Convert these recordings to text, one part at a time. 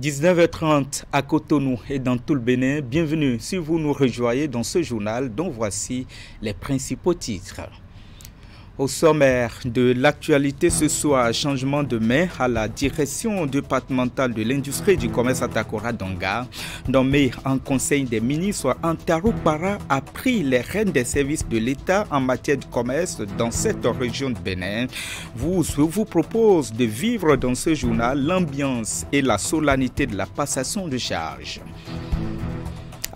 19h30 à Cotonou et dans tout le Bénin. Bienvenue si vous nous rejoignez dans ce journal dont voici les principaux titres. Au sommaire de l'actualité ce soir, changement de main à la direction départementale de l'industrie et du commerce à Takora Donga. Nommé en conseil des ministres, Antarou Para a pris les rênes des services de l'État en matière de commerce dans cette région de Bénin. Je vous propose de vivre dans ce journal l'ambiance et la solennité de la passation de charges.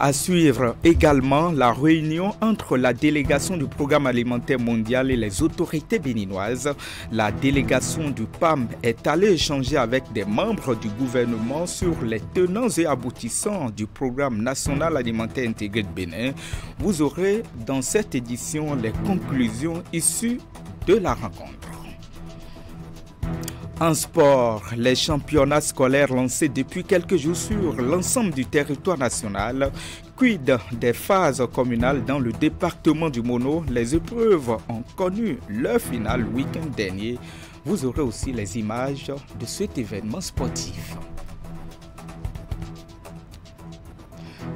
À suivre également la réunion entre la délégation du Programme alimentaire mondial et les autorités béninoises. La délégation du PAM est allée échanger avec des membres du gouvernement sur les tenants et aboutissants du Programme national alimentaire intégré de Bénin. Vous aurez dans cette édition les conclusions issues de la rencontre. En sport, les championnats scolaires lancés depuis quelques jours sur l'ensemble du territoire national. Quid des phases communales dans le département du Mono? Les épreuves ont connu leur finale le week-end dernier. Vous aurez aussi les images de cet événement sportif.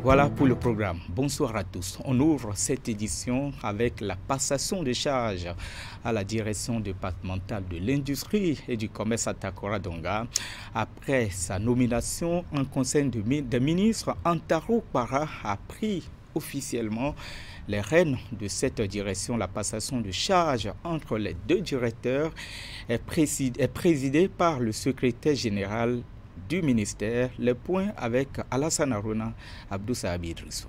Voilà pour le programme. Bonsoir à tous. On ouvre cette édition avec la passation de charges à la direction départementale de l'industrie et du commerce à Takora Donga. Après sa nomination en conseil des ministres, Antarou Para a pris officiellement les rênes de cette direction. La passation de charges entre les deux directeurs est présidée par le secrétaire général du ministère. Les points avec Alassane Arona, Abdou Sahabi Idrissou.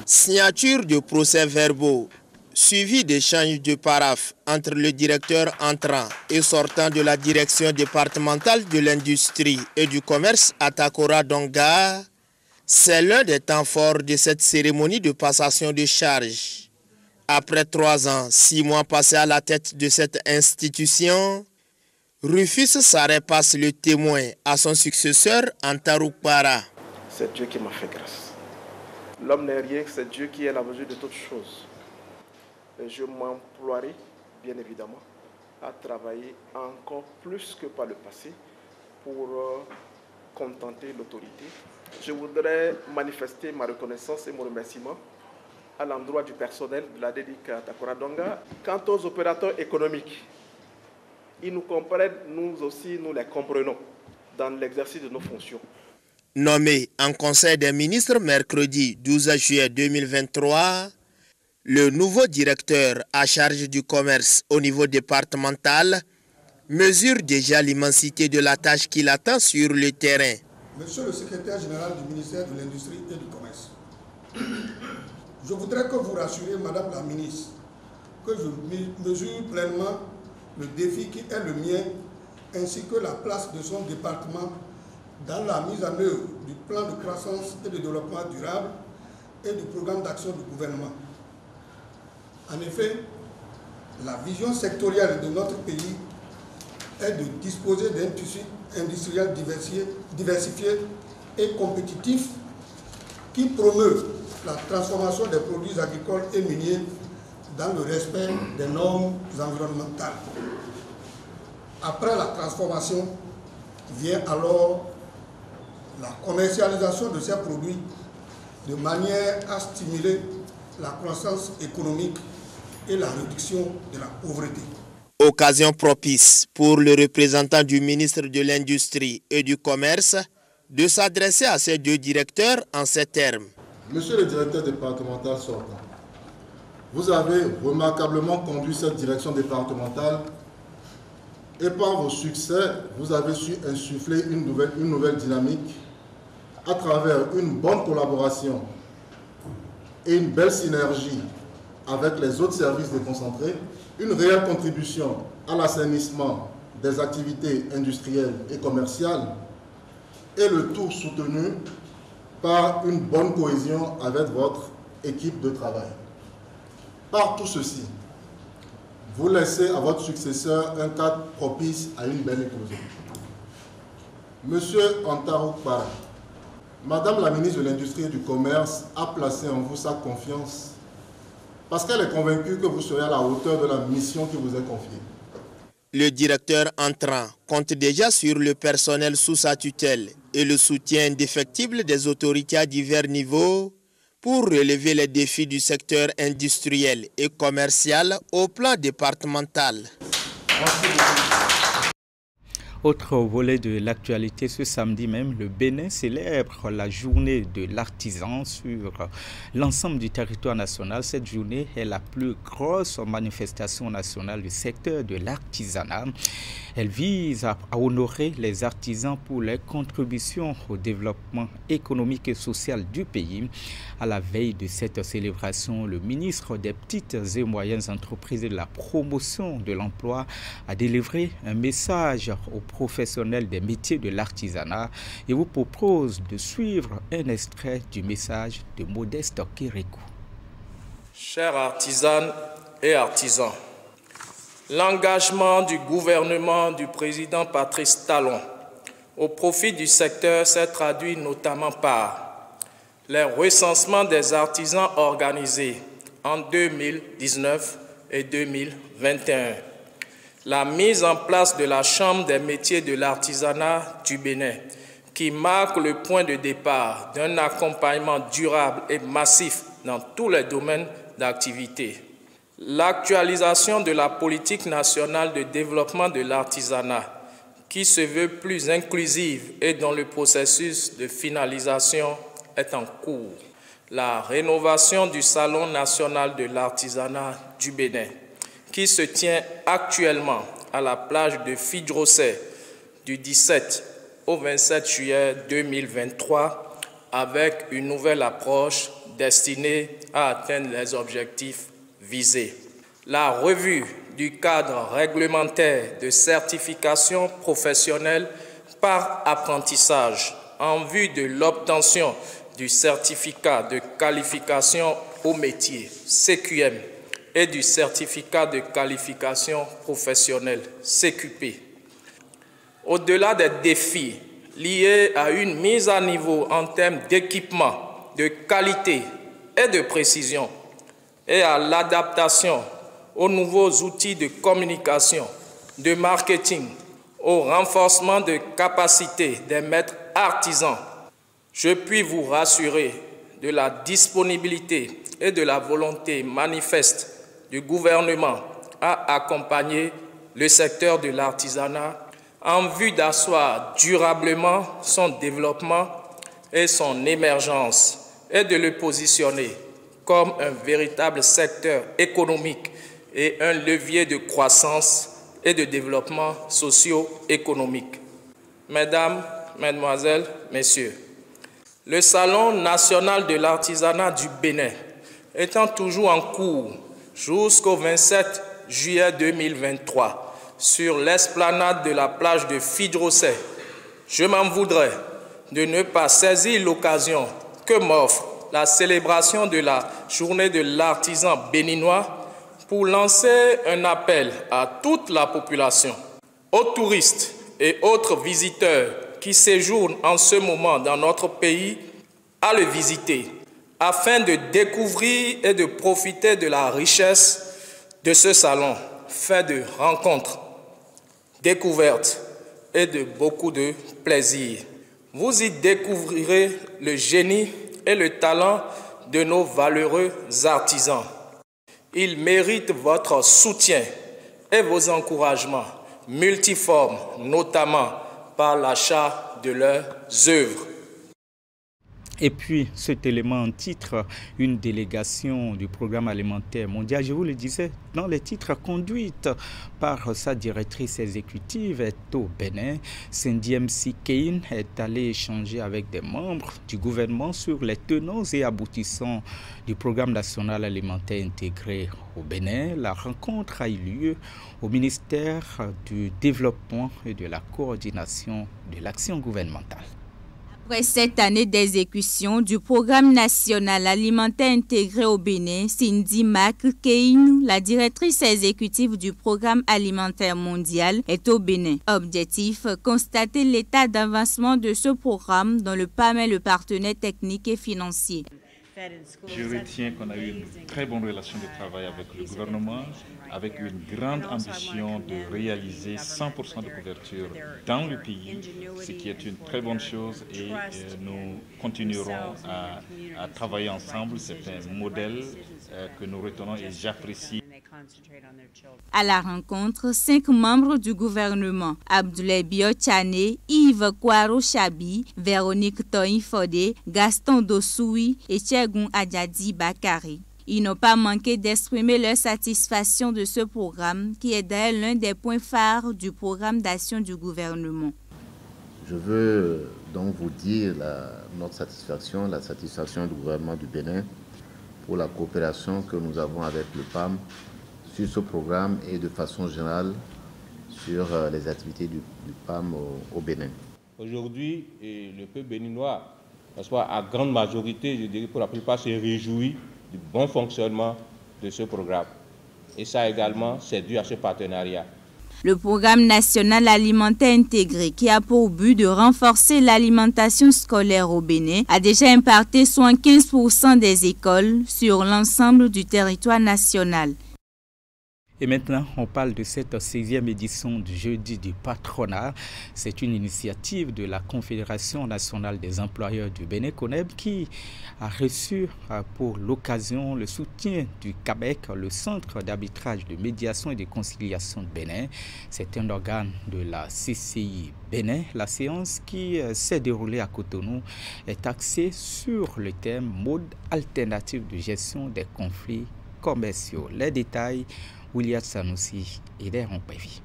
Signature de procès-verbaux, suivi d'échanges de paraphes entre le directeur entrant et sortant de la direction départementale de l'industrie et du commerce à Takora Donga, c'est l'un des temps forts de cette cérémonie de passation de charges. Après 3 ans, 6 mois passés à la tête de cette institution, Rufus Saré passe le témoin à son successeur Antarou Para. C'est Dieu qui m'a fait grâce. L'homme n'est rien, c'est Dieu qui est à la mesure de toutes choses. Et je m'emploierai, bien évidemment, à travailler encore plus que par le passé pour contenter l'autorité. Je voudrais manifester ma reconnaissance et mon remerciement à l'endroit du personnel de la DEDIC Takora Donga. Quant aux opérateurs économiques, ils nous comprennent, nous aussi nous les comprenons dans l'exercice de nos fonctions. Nommé en Conseil des ministres mercredi 12 juillet 2023, le nouveau directeur à charge du commerce au niveau départemental mesure déjà l'immensité de la tâche qu'il attend sur le terrain. Monsieur le secrétaire général du ministère de l'Industrie et du Commerce, je voudrais que vous rassuriez Madame la ministre que je mesure pleinement le défi qui est le mien ainsi que la place de son département dans la mise en œuvre du plan de croissance et de développement durable et du programme d'action du gouvernement. En effet, la vision sectorielle de notre pays est de disposer d'un tissu industriel diversifié et compétitif qui promeut la transformation des produits agricoles et miniers dans le respect des normes environnementales. Après la transformation, vient alors la commercialisation de ces produits de manière à stimuler la croissance économique et la réduction de la pauvreté. Occasion propice pour le représentant du ministre de l'Industrie et du Commerce de s'adresser à ces deux directeurs en ces termes. Monsieur le directeur départemental sortant, vous avez remarquablement conduit cette direction départementale et par vos succès, vous avez su insuffler une nouvelle dynamique à travers une bonne collaboration et une belle synergie avec les autres services déconcentrés, une réelle contribution à l'assainissement des activités industrielles et commerciales et le tout soutenu par une bonne cohésion avec votre équipe de travail. Par tout ceci, vous laissez à votre successeur un cadre propice à une belle éclosion. Monsieur Antarou Para, Madame la ministre de l'Industrie et du Commerce a placé en vous sa confiance parce qu'elle est convaincue que vous serez à la hauteur de la mission qui vous est confiée. Le directeur entrant compte déjà sur le personnel sous sa tutelle et le soutien indéfectible des autorités à divers niveaux pour relever les défis du secteur industriel et commercial au plan départemental. Autre volet de l'actualité, ce samedi même, le Bénin célèbre la journée de l'artisan sur l'ensemble du territoire national. Cette journée est la plus grosse manifestation nationale du secteur de l'artisanat. Elle vise à honorer les artisans pour leurs contributions au développement économique et social du pays. À la veille de cette célébration, le ministre des Petites et Moyennes Entreprises et de la Promotion de l'Emploi a délivré un message aux professionnels des métiers de l'artisanat et vous propose de suivre un extrait du message de Modeste Kérékou. Chers artisanes et artisans, l'engagement du gouvernement du président Patrice Talon au profit du secteur s'est traduit notamment par les recensements des artisans organisés en 2019 et 2021, la mise en place de la Chambre des métiers de l'artisanat du Bénin, qui marque le point de départ d'un accompagnement durable et massif dans tous les domaines d'activité. L'actualisation de la politique nationale de développement de l'artisanat, qui se veut plus inclusive et dont le processus de finalisation est en cours. La rénovation du Salon national de l'artisanat du Bénin, qui se tient actuellement à la plage de Fidrosset du 17 au 27 juillet 2023 avec une nouvelle approche destinée à atteindre les objectifs visés. La revue du cadre réglementaire de certification professionnelle par apprentissage en vue de l'obtention du certificat de qualification au métier, CQM, et du certificat de qualification professionnelle, CQP. Au-delà des défis liés à une mise à niveau en termes d'équipement, de qualité et de précision, et à l'adaptation aux nouveaux outils de communication, de marketing, au renforcement de capacités des maîtres artisans, je puis vous rassurer de la disponibilité et de la volonté manifeste du gouvernement à accompagner le secteur de l'artisanat en vue d'asseoir durablement son développement et son émergence et de le positionner comme un véritable secteur économique et un levier de croissance et de développement socio-économique. Mesdames, Mesdemoiselles, Messieurs, le Salon national de l'artisanat du Bénin étant toujours en cours jusqu'au 27 juillet 2023 sur l'esplanade de la plage de Fidrosset, je m'en voudrais de ne pas saisir l'occasion que m'offre la célébration de la journée de l'artisan béninois pour lancer un appel à toute la population, aux touristes et autres visiteurs qui séjournent en ce moment dans notre pays à le visiter afin de découvrir et de profiter de la richesse de ce salon fait de rencontres, découvertes et de beaucoup de plaisir. Vous y découvrirez le génie et le talent de nos valeureux artisans. Ils méritent votre soutien et vos encouragements multiformes, notamment par l'achat de leurs œuvres. Et puis, cet élément en titre, une délégation du programme alimentaire mondial, je vous le disais, dans les titres conduite par sa directrice exécutive est au Bénin. Cindy MC Kane est allée échanger avec des membres du gouvernement sur les tenants et aboutissants du programme national alimentaire intégré au Bénin. La rencontre a eu lieu au ministère du Développement et de la Coordination de l'action gouvernementale. Après cette année d'exécution du programme national alimentaire intégré au Bénin, Cindy McCain, la directrice exécutive du programme alimentaire mondial, est au Bénin. Objectif, constater l'état d'avancement de ce programme dont le PAM est le partenaire technique et financier. Je retiens qu'on a eu une très bonne relation de travail avec le gouvernement, avec une grande ambition de réaliser 100% de couverture dans le pays, ce qui est une très bonne chose et nous continuerons à travailler ensemble. C'est un modèle que nous retenons et j'apprécie. À la rencontre, 5 membres du gouvernement, Abdoulaye Biotchane, Yves Kwaro Chabi, Véronique Toyin-Fodé, Gaston Dossoui et Tchegoun Adjadi Bakari. Ils n'ont pas manqué d'exprimer leur satisfaction de ce programme qui est d'ailleurs l'un des points phares du programme d'action du gouvernement. Je veux donc vous dire notre satisfaction, la satisfaction du gouvernement du Bénin pour la coopération que nous avons avec le PAM sur ce programme et de façon générale sur les activités du PAM au Bénin. Aujourd'hui, le peuple béninois, à grande majorité, je dirais pour la plupart, se réjouit du bon fonctionnement de ce programme. Et ça également, c'est dû à ce partenariat. Le programme national alimentaire intégré, qui a pour but de renforcer l'alimentation scolaire au Bénin, a déjà impacté 75% des écoles sur l'ensemble du territoire national. Et maintenant, on parle de cette 16e édition du Jeudi du patronat. C'est une initiative de la Confédération nationale des employeurs du Bénin, CONEB, qui a reçu pour l'occasion le soutien du CAMEC, le Centre d'arbitrage de médiation et de conciliation de Bénin. C'est un organe de la CCI Bénin. La séance qui s'est déroulée à Cotonou est axée sur le thème « Mode alternatif de gestion des conflits commerciaux ». Les détails, William Sanoussi et les Rompévi.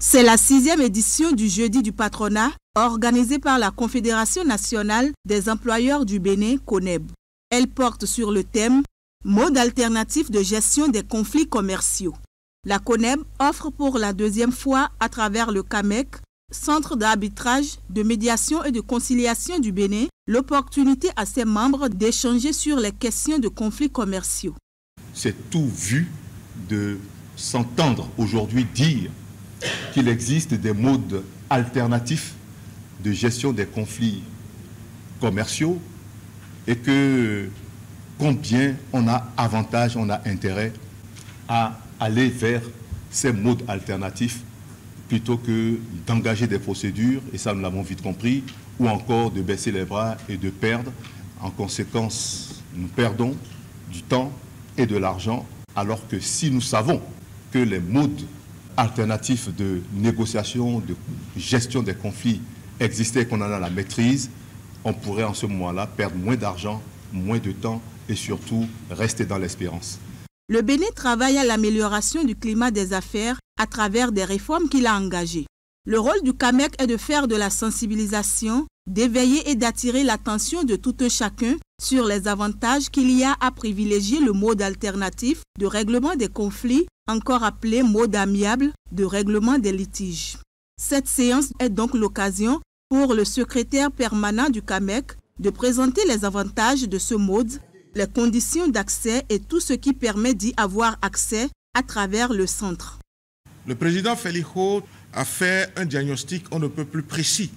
C'est la 6e édition du Jeudi du patronat organisée par la Confédération nationale des employeurs du Bénin, CONEB. Elle porte sur le thème « Mode alternatif de gestion des conflits commerciaux ». La CONEB offre pour la 2e fois à travers le CAMEC, Centre d'arbitrage, de médiation et de conciliation du Bénin, l'opportunité à ses membres d'échanger sur les questions de conflits commerciaux. C'est tout vu de s'entendre aujourd'hui dire qu'il existe des modes alternatifs de gestion des conflits commerciaux et que combien on a avantage, on a intérêt à aller vers ces modes alternatifs plutôt que d'engager des procédures, et ça nous l'avons vite compris, ou encore de baisser les bras et de perdre. En conséquence, nous perdons du temps et de l'argent, alors que si nous savons que les modes alternatifs de négociation, de gestion des conflits existaient et qu'on en a la maîtrise, on pourrait en ce moment-là perdre moins d'argent, moins de temps et surtout rester dans l'espérance. Le Bénin travaille à l'amélioration du climat des affaires à travers des réformes qu'il a engagées. Le rôle du CAMEC est de faire de la sensibilisation, d'éveiller et d'attirer l'attention de tout un chacun sur les avantages qu'il y a à privilégier le mode alternatif de règlement des conflits, encore appelé mode amiable de règlement des litiges. Cette séance est donc l'occasion pour le secrétaire permanent du CAMEC de présenter les avantages de ce mode, les conditions d'accès et tout ce qui permet d'y avoir accès à travers le centre. Le président Félico a fait un diagnostic on ne peut plus précis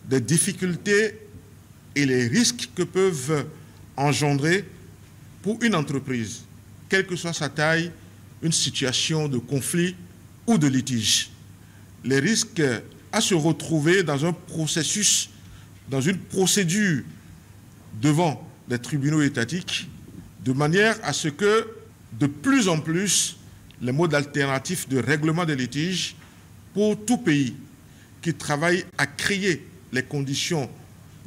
des difficultés et les risques que peuvent engendrer pour une entreprise, quelle que soit sa taille, une situation de conflit ou de litige. Les risques à se retrouver dans un processus, dans une procédure devant les tribunaux étatiques, de manière à ce que de plus en plus les modes alternatifs de règlement des litiges pour tout pays qui travaille à créer les conditions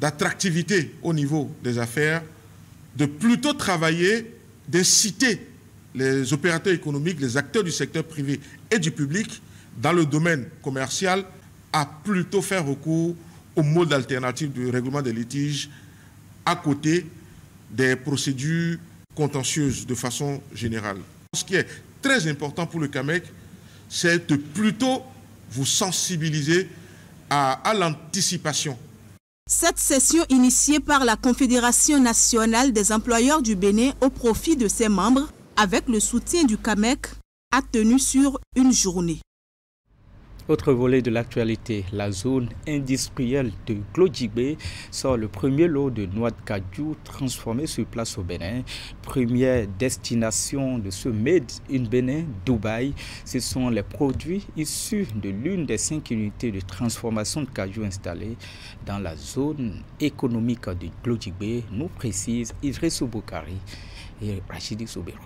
d'attractivité au niveau des affaires, de plutôt travailler, d'inciter les opérateurs économiques, les acteurs du secteur privé et du public dans le domaine commercial à plutôt faire recours aux modes alternatifs de règlement des litiges à côté des procédures contentieuses de façon générale. Ce qui est très important pour le CAMEC, c'est de plutôt vous sensibiliser à l'anticipation. Cette session initiée par la Confédération nationale des employeurs du Bénin au profit de ses membres, avec le soutien du CAMEC, a tenu sur une journée. Autre volet de l'actualité, la zone industrielle de Glodjibé sort le premier lot de noix de cajou transformées sur place au Bénin. Première destination de ce Made in Bénin, Dubaï. Ce sont les produits issus de l'une des 5 unités de transformation de cajou installées dans la zone économique de Glodjibé, nous précise Idrissou Boukari et Rachidi Soubero.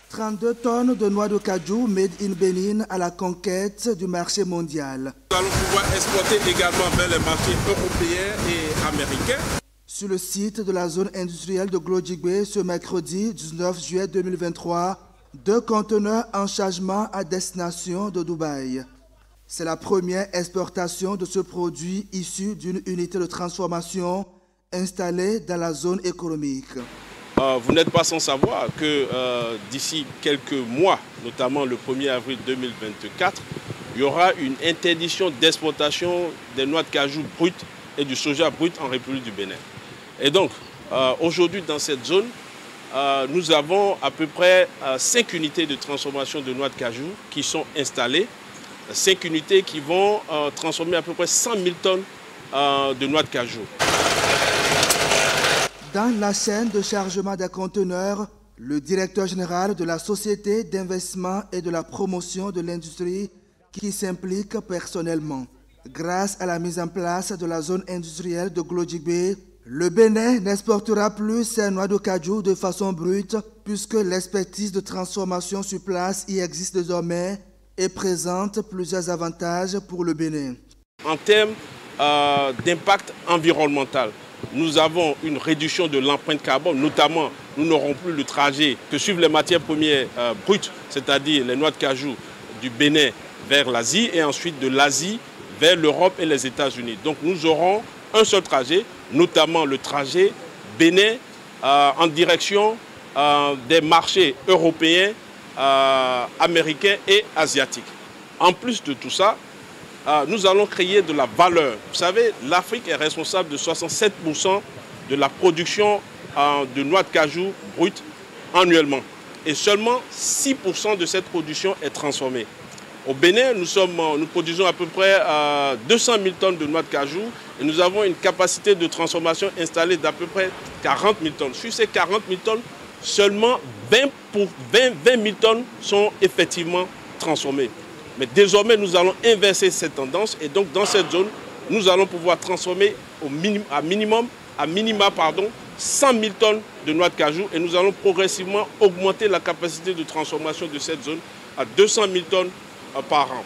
32 tonnes de noix de cajou made in Bénin à la conquête du marché mondial. Nous allons pouvoir exporter également vers les marchés européens et américains. Sur le site de la zone industrielle de Glodjibé, ce mercredi 19 juillet 2023, 2 conteneurs en chargement à destination de Dubaï. C'est la première exportation de ce produit issu d'une unité de transformation installée dans la zone économique. Vous n'êtes pas sans savoir que d'ici quelques mois, notamment le 1er avril 2024, il y aura une interdiction d'exportation des noix de cajou brutes et du soja brut en République du Bénin. Et donc, aujourd'hui, dans cette zone, nous avons à peu près 5 unités de transformation de noix de cajou qui sont installées. 5 unités qui vont transformer à peu près 100 000 tonnes de noix de cajou. Dans la chaîne de chargement des conteneurs, le directeur général de la Société d'investissement et de la promotion de l'industrie qui s'implique personnellement. Grâce à la mise en place de la zone industrielle de Glodjibé, le Bénin n'exportera plus ses noix de cajou de façon brute puisque l'expertise de transformation sur place y existe désormais et présente plusieurs avantages pour le Bénin. En termes d'impact environnemental, nous avons une réduction de l'empreinte carbone, notamment nous n'aurons plus le trajet que suivent les matières premières brutes, c'est-à-dire les noix de cajou du Bénin vers l'Asie et ensuite de l'Asie vers l'Europe et les États-Unis. Donc nous aurons un seul trajet, notamment le trajet Bénin en direction des marchés européens, américains et asiatiques. En plus de tout ça, nous allons créer de la valeur. Vous savez, l'Afrique est responsable de 67% de la production de noix de cajou brute annuellement. Et seulement 6% de cette production est transformée. Au Bénin, nous produisons à peu près 200 000 tonnes de noix de cajou et nous avons une capacité de transformation installée d'à peu près 40 000 tonnes. Sur ces 40 000 tonnes, seulement 20 000 tonnes sont effectivement transformées. Mais désormais, nous allons inverser cette tendance et donc dans cette zone, nous allons pouvoir transformer à minima 100 000 tonnes de noix de cajou et nous allons progressivement augmenter la capacité de transformation de cette zone à 200 000 tonnes par an.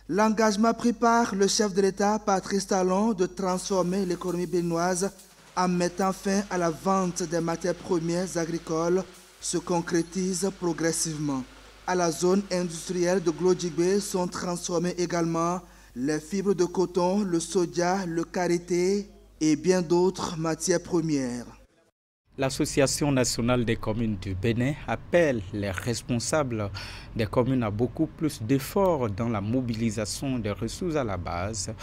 L'engagement pris par le chef de l'État, Patrice Talon, de transformer l'économie béninoise en mettant fin à la vente des matières premières agricoles se concrétise progressivement. À la zone industrielle de Glodjibé sont transformées également les fibres de coton, le soja, le karité et bien d'autres matières premières. L'Association nationale des communes du Bénin appelle les responsables des communes à beaucoup plus d'efforts dans la mobilisation des ressources à la base.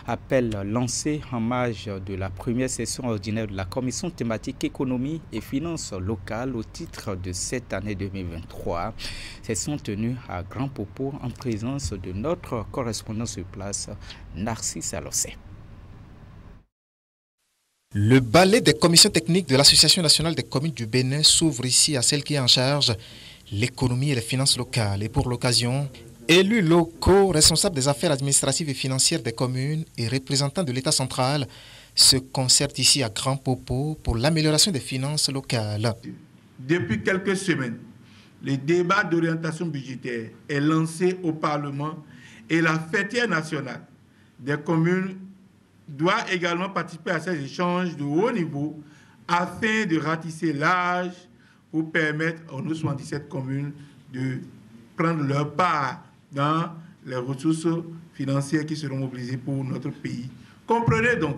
Appel lancé en marge de la première session ordinaire de la commission thématique économie et finances locales au titre de cette année 2023. Session tenue à Grand Popo en présence de notre correspondant sur place, Narcisse Alossé. Le ballet des commissions techniques de l'Association nationale des communes du Bénin s'ouvre ici à celle qui est en charge l'économie et les finances locales. Et pour l'occasion, élus locaux, responsables des affaires administratives et financières des communes et représentants de l'État central se concertent ici à Grand Popo pour l'amélioration des finances locales. Depuis quelques semaines, le débat d'orientation budgétaire est lancé au Parlement et la fêtière nationale des communes doit également participer à ces échanges de haut niveau afin de ratisser large pour permettre aux 77 communes de prendre leur part dans les ressources financières qui seront mobilisées pour notre pays. Comprenez donc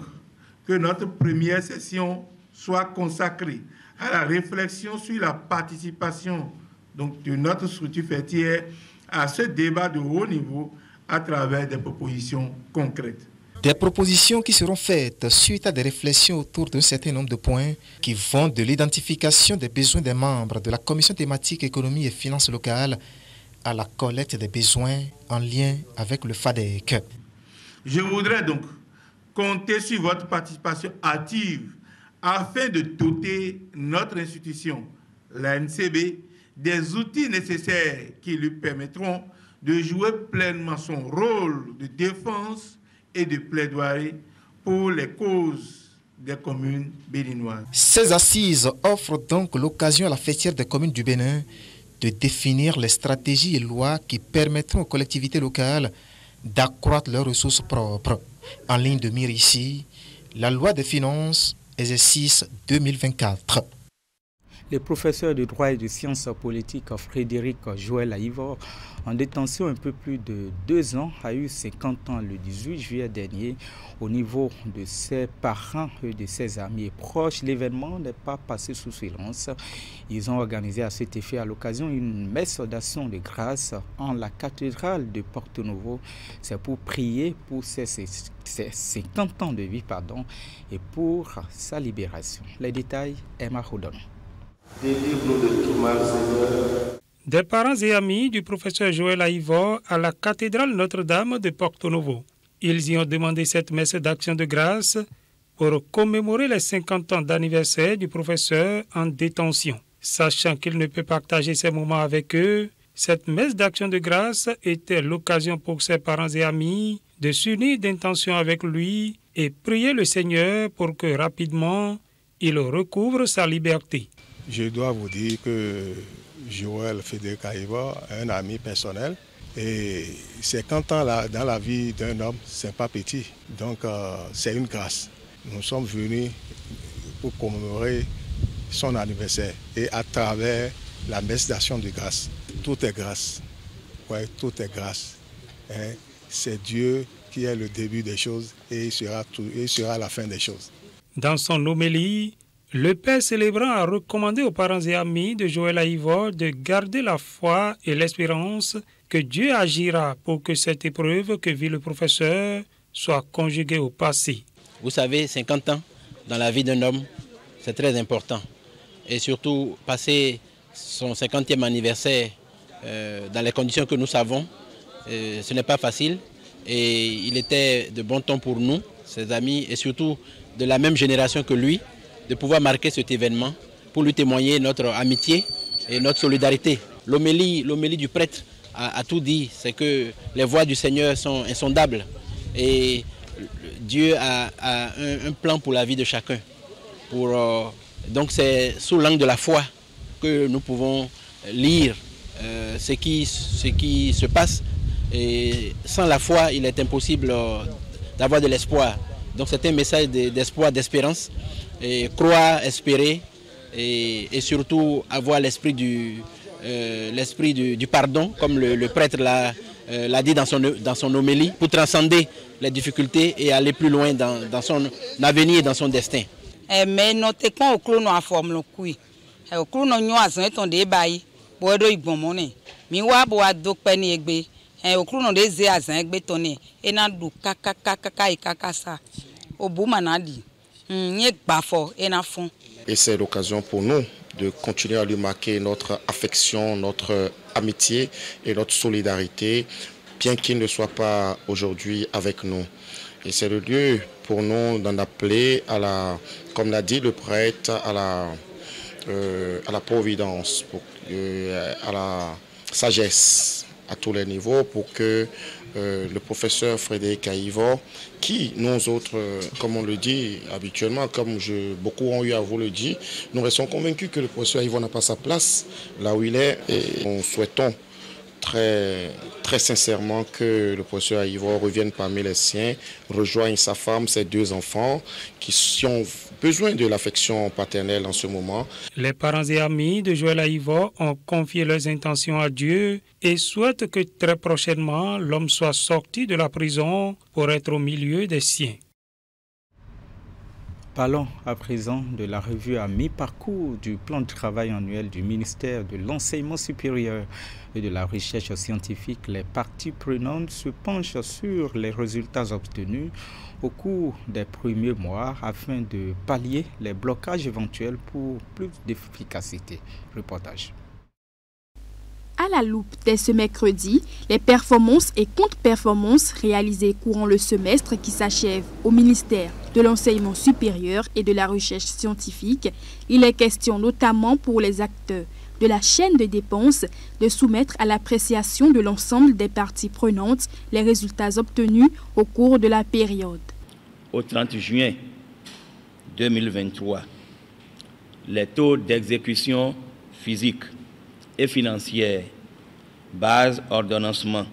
que notre première session soit consacrée à la réflexion sur la participation donc, de notre structure fêtière à ce débat de haut niveau à travers des propositions concrètes. Des propositions qui seront faites suite à des réflexions autour d'un certain nombre de points qui vont de l'identification des besoins des membres de la commission thématique économie et finances locales à la collecte des besoins en lien avec le FADEC. Je voudrais donc compter sur votre participation active afin de doter notre institution, la NCB, des outils nécessaires qui lui permettront de jouer pleinement son rôle de défense et de plaidoyer pour les causes des communes béninoises. Ces assises offrent donc l'occasion à la fêtière des communes du Bénin de définir les stratégies et lois qui permettront aux collectivités locales d'accroître leurs ressources propres. En ligne de mire ici, la loi des finances, exercice 2024. Le professeur de droit et de sciences politiques Frédéric Joël Aïvor, en détention un peu plus de 2 ans, a eu 50 ans le 18 juillet dernier. Au niveau de ses parents et de ses amis et proches, l'événement n'est pas passé sous silence. Ils ont organisé à cet effet à l'occasion une messe d'action de grâce en la cathédrale de Porto-Novo. C'est pour prier pour ses 50 ans de vie et pour sa libération. Les détails, Emma Rodon. Délivre-nous de tout mal, Seigneur. Des parents et amis du professeur Joël Aïvor à la cathédrale Notre-Dame de Porto-Novo. Ils y ont demandé cette messe d'action de grâce pour commémorer les 50 ans d'anniversaire du professeur en détention. Sachant qu'il ne peut partager ces moments avec eux, cette messe d'action de grâce était l'occasion pour ses parents et amis de s'unir d'intention avec lui et prier le Seigneur pour que rapidement il recouvre sa liberté. Je dois vous dire que Joël Frédéric Aïvor est un ami personnel et 50 ans dans la vie d'un homme, c'est pas petit. Donc c'est une grâce. Nous sommes venus pour commémorer son anniversaire et à travers la messe d'action de grâce. Tout est grâce. Ouais, tout est grâce. C'est Dieu qui est le début des choses et il sera la fin des choses. Dans son homélie, le père célébrant a recommandé aux parents et amis de Joël Aïvor de garder la foi et l'espérance que Dieu agira pour que cette épreuve que vit le professeur soit conjuguée au passé. Vous savez, 50 ans dans la vie d'un homme, c'est très important. Et surtout, passer son 50e anniversaire dans les conditions que nous savons, ce n'est pas facile. Et il était de bon ton pour nous, ses amis, et surtout de la même génération que lui, de pouvoir marquer cet événement pour lui témoigner notre amitié et notre solidarité. L'homélie du prêtre a tout dit, c'est que les voies du Seigneur sont insondables et Dieu a un plan pour la vie de chacun. Donc c'est sous l'angle de la foi que nous pouvons lire ce qui se passe, et sans la foi il est impossible d'avoir de l'espoir. Donc c'est un message d'espoir, d'espérance. Et croire, espérer et surtout avoir l'esprit du pardon, comme le prêtre l'a dit dans son homélie, pour transcender les difficultés et aller plus loin dans son avenir et dans son destin. Mais nous avons au clou à forme le coup. Au clou nous avons ton débat. Boido ibomone. Miwa boa dok peni egbe. Au clou nous des azan egbe toné. Et na du kakasa. Au bout manadi. Et c'est l'occasion pour nous de continuer à lui marquer notre affection, notre amitié et notre solidarité, bien qu'il ne soit pas aujourd'hui avec nous. Et c'est le lieu pour nous d'en appeler comme l'a dit le prêtre, à la providence, à la sagesse à tous les niveaux, pour que le professeur Frédéric Aïvor, qui nous autres, comme on le dit habituellement, comme beaucoup ont eu à vous le dire, nous restons convaincus que le professeur Aïvor n'a pas sa place là où il est, et nous souhaitons très, très sincèrement que le professeur Aïvor revienne parmi les siens, rejoigne sa femme, ses 2 enfants qui ont besoin de l'affection paternelle en ce moment. Les parents et amis de Joël Aïvor ont confié leurs intentions à Dieu et souhaitent que très prochainement l'homme soit sorti de la prison pour être au milieu des siens. Parlons à présent de la revue à mi-parcours du plan de travail annuel du ministère de l'Enseignement supérieur et de la Recherche scientifique. Les parties prenantes se penchent sur les résultats obtenus au cours des premiers mois afin de pallier les blocages éventuels pour plus d'efficacité. Reportage. À la loupe dès ce mercredi les performances et contre-performances réalisées courant le semestre qui s'achève au ministère de l'Enseignement supérieur et de la Recherche scientifique. Il est question notamment pour les acteurs de la chaîne de dépenses de soumettre à l'appréciation de l'ensemble des parties prenantes les résultats obtenus au cours de la période. Au 30 juin 2023, les taux d'exécution physique et financière, base ordonnancement,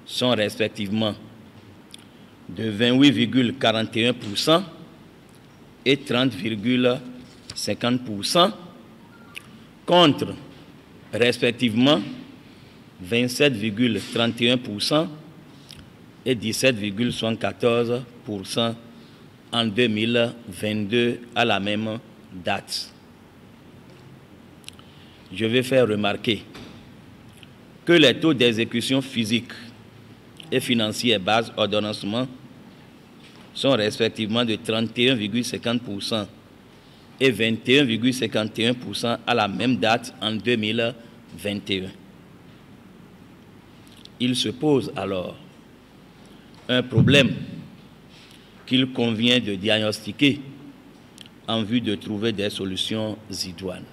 sont respectivement de 28,41% et 30,50%, contre respectivement 27,31% et 17,74% en 2022 à la même date. Je vais faire remarquer que les taux d'exécution physique et financière base ordonnancement sont respectivement de 31,50% et 21,51% à la même date en 2021. Il se pose alors un problème qu'il convient de diagnostiquer en vue de trouver des solutions idoines.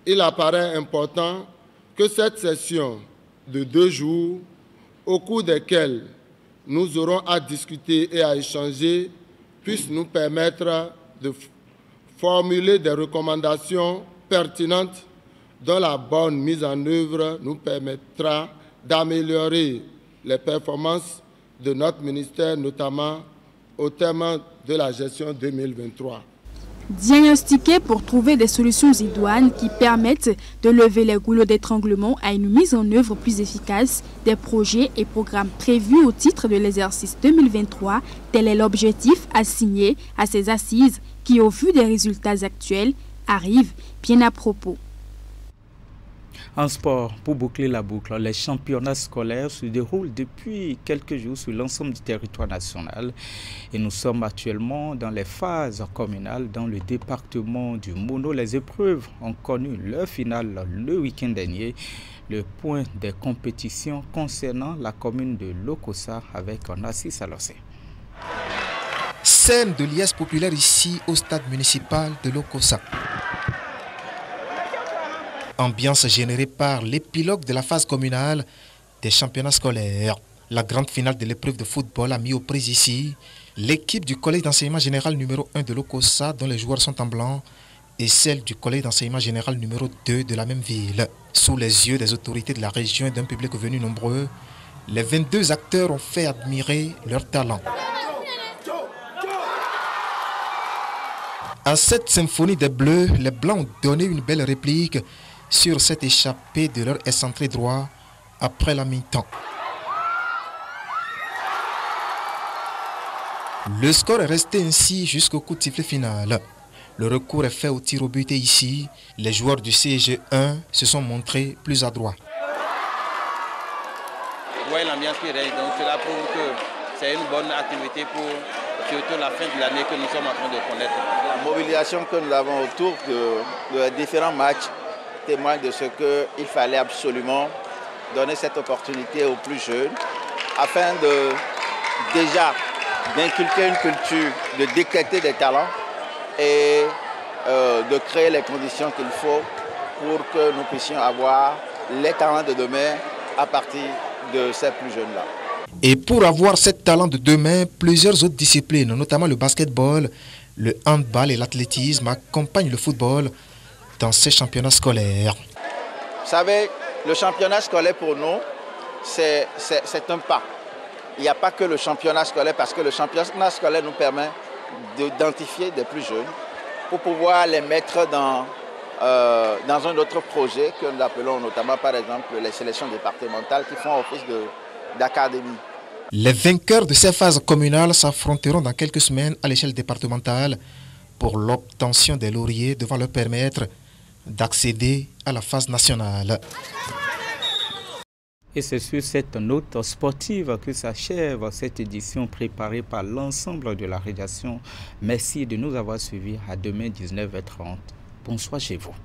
Il apparaît important que cette session de 2 jours, au cours desquels nous aurons à discuter et à échanger, puisse nous permettre de formuler des recommandations pertinentes dont la bonne mise en œuvre nous permettra d'améliorer les performances de notre ministère, notamment au terme de la gestion 2023. Diagnostiquer pour trouver des solutions idoines qui permettent de lever les goulots d'étranglement à une mise en œuvre plus efficace des projets et programmes prévus au titre de l'exercice 2023. Tel est l'objectif assigné à ces assises qui, au vu des résultats actuels, arrivent bien à propos. En sport, pour boucler la boucle, les championnats scolaires se déroulent depuis quelques jours sur l'ensemble du territoire national et nous sommes actuellement dans les phases communales dans le département du Mono. Les épreuves ont connu leur finale le week-end dernier. Le point des compétitions concernant la commune de Lokossa avec Nassis Alossé. Scène de liesse populaire ici au stade municipal de Lokossa. Ambiance générée par l'épilogue de la phase communale des championnats scolaires. La grande finale de l'épreuve de football a mis aux prises ici l'équipe du collège d'enseignement général numéro 1 de Lokossa, dont les joueurs sont en blanc, et celle du collège d'enseignement général numéro 2 de la même ville. Sous les yeux des autorités de la région et d'un public venu nombreux, les 22 acteurs ont fait admirer leur talent. À cette symphonie des Bleus, les Blancs ont donné une belle réplique sur cette échappée de leur excentré droit après la mi-temps. Le score est resté ainsi jusqu'au coup de sifflet final. Le recours est fait au tir au but et ici, les joueurs du CG1 se sont montrés plus adroits. Vous voyez l'ambiance qui règne, donc cela prouve que c'est une bonne activité pour surtout la fin de l'année que nous sommes en train de connaître. La mobilisation que nous avons autour de différents matchs témoigne de ce qu'il fallait absolument donner cette opportunité aux plus jeunes afin de déjà d'inculquer une culture, de détecter des talents et de créer les conditions qu'il faut pour que nous puissions avoir les talents de demain à partir de ces plus jeunes-là. Et pour avoir ces talents de demain, plusieurs autres disciplines, notamment le basketball, le handball et l'athlétisme, accompagnent le football dans ces championnats scolaires. Vous savez, le championnat scolaire pour nous, c'est un pas. Il n'y a pas que le championnat scolaire, parce que le championnat scolaire nous permet d'identifier des plus jeunes pour pouvoir les mettre dans un autre projet que nous appelons notamment par exemple les sélections départementales qui font office d'académie. Les vainqueurs de ces phases communales s'affronteront dans quelques semaines à l'échelle départementale pour l'obtention des lauriers devant leur permettre d'accéder à la phase nationale. Et c'est sur cette note sportive que s'achève cette édition préparée par l'ensemble de la rédaction. Merci de nous avoir suivis. À demain 19h30. Bonsoir chez vous.